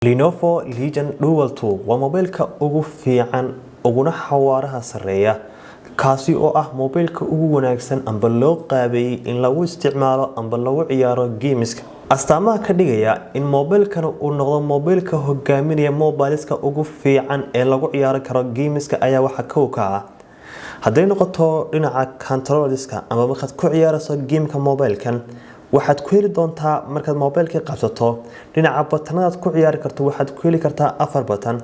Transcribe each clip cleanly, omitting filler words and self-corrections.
Lenovo Legion Duel waa mobilka ugu fiican uguna xawaaraha sareeya kaasi oo ah mobilka ugu wanaagsan amba loo qaabeeyay in lagu isticmaalo amba lagu ciyaaro gameska astaamaha ka dhigaya in mobilkan uu noqdo mobilka hogaaminaya mobiliska ugu fiican ee lagu ciyaari karo gameska ayaa waxa ka ah haday noqoto dhinaca controllerska amba markaad ku ciyaarayso gameka mobilkan waxaad ku heli doontaa markaad mobilka qabsato dhinaca batanada ku ciyaari karto waxaad ku heli kartaa 4 batan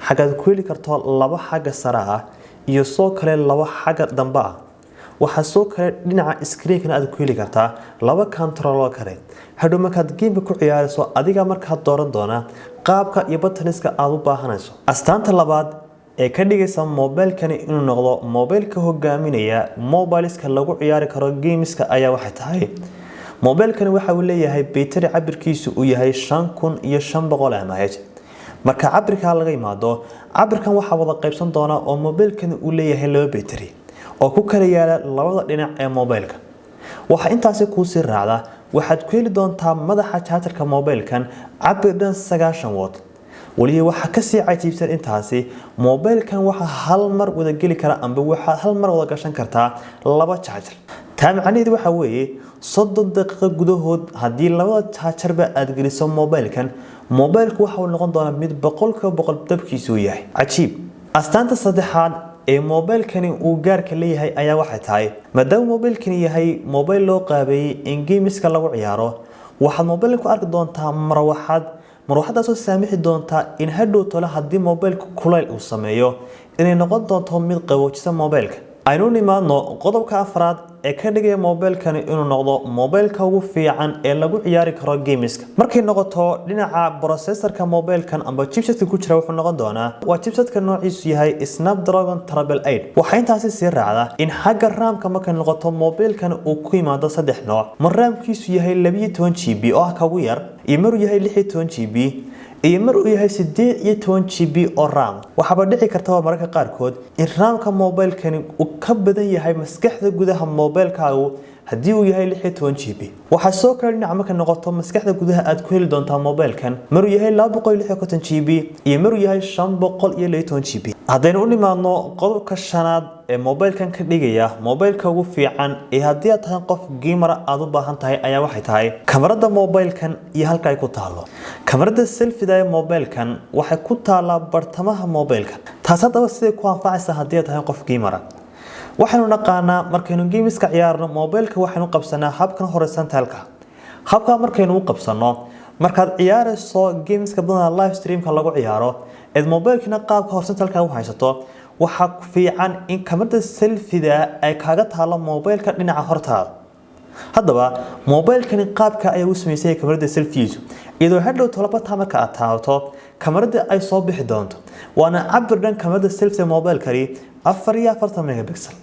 xagaad ku heli karto 2 xaga sare ah iyo soo kale 2 xaga dambe ah waxa soo kale dhinaca screen-ka aad ku heli kartaa 2 controller kale hadhow markaad gameka ku ciyaarayso adiga markaad dooran doona qaabka iyo bataniska aad u baahanayso astaanta labaad ee ka dhigaysa mobilkan inuu noqdo mobilka hogaaminaya mobiliska lagu ciyaari karo gameska ayaa waxay tahay mobilkan waxa uu leeyahay battery cabirkiisu uu yahay 5500 mAh marka cabirka laga yimaado cabirkan waxa wada qaybsan doona oo mobilkan uu leeyahay laba battery oo ku kala yaala labada dhinac ee mobilka waxa intaas ku sii raacda waxaad ku heli doontaa madaxa chargerka mobilkan cabir dhan 90 watt waliba waxa ka sii cajiibsan intaasi mobilkan waxa hal mar wada gali kara amba waxa hal mar wada gashan kartaa laba charger taamacneedu waxa weeye 30 daqiiqo gudahood hadii labada charger ba aad geliso mobilkan mobilku waxa uu noqon doonaa mid 100% dabkiisu yahay cajiib astaanta saddexaad ee mobilkani uu gaarka leeyahay ayaa waxay tahay maadaama mobilkani yahay mobil loo qaabeeyay in gameska lagu ciyaaro waxaad mobilku arki doontaa marwaxadaas oo saamixi doonta in hadhow tolo hadii mobilku kuleyl uu sameeyo inay noqon doonto mid qaboojisa mobilka aynu nimaadno qodobka afraad ee ka dhigaya mobilkan inuu noqdo mobilka ugu fiican ee lagu ciyaari karo gameska markay noqoto dhinaca processorka mobilkan amba chipsetka ku jira wuxuu noqon doonaa waa chipsetka noociisu yahay Snapdragon 888 waxa intaasi sii raacda in xagga RAM-ka markay noqoto mobilkan uu ku yimaado 3 nooc mar RAM-kiisu yahay 12GB oo ah ka ugu yar iyo mar yahay 16GB iyo mar uu yahay 18GB oo RAM waxaba dhici karta mararka qaar kood in RAM-ka mobilkan uu ka badan yahay maskaxda gudaha mobilkaagu hadii uu yahay 16GB waxa soo kale dhinaca marka noqoto maskaxda gudaha aad ku heli doontaa mobilkan mar uu yahay 256GB iyo mar uu yahay 512GB hadaynu u nimaadno qodobka shanaad ee mobilkan ka dhigaya mobilka ugu fiican ee hadii aad tahay qof gamer aad u baahan tahay ayaa waxay tahay kamarada mobilkan iyo halka ay ku taalo kamarada selfie ee mobilkan waxay ku taalaa bartamaha mobilka taas hadaba sidee ku anfacaysa hadii aad tahay qof gamer waxaanu naqaanaa markaynu gameska ciyaarno mobilka waxaanu qabsanaa habkan horizontalka habka markaynu u qabsano markaad ciyaarayso gameska badan live streamka lagu ciyaaro ee mobilkina qaabka horizontalka u haysato waxa fiican in kamarada selfie ay kaaga taalo mobilka dhinaca hortaada hadaba mobilkan qaabka ay u sameysay kamarada selfie-isu iyadoo hadhow tolaba tamarka aad taabato kamarada ay soo bixi doonto waana cabir dhan kamarada selfie mobilkani 4 megapixel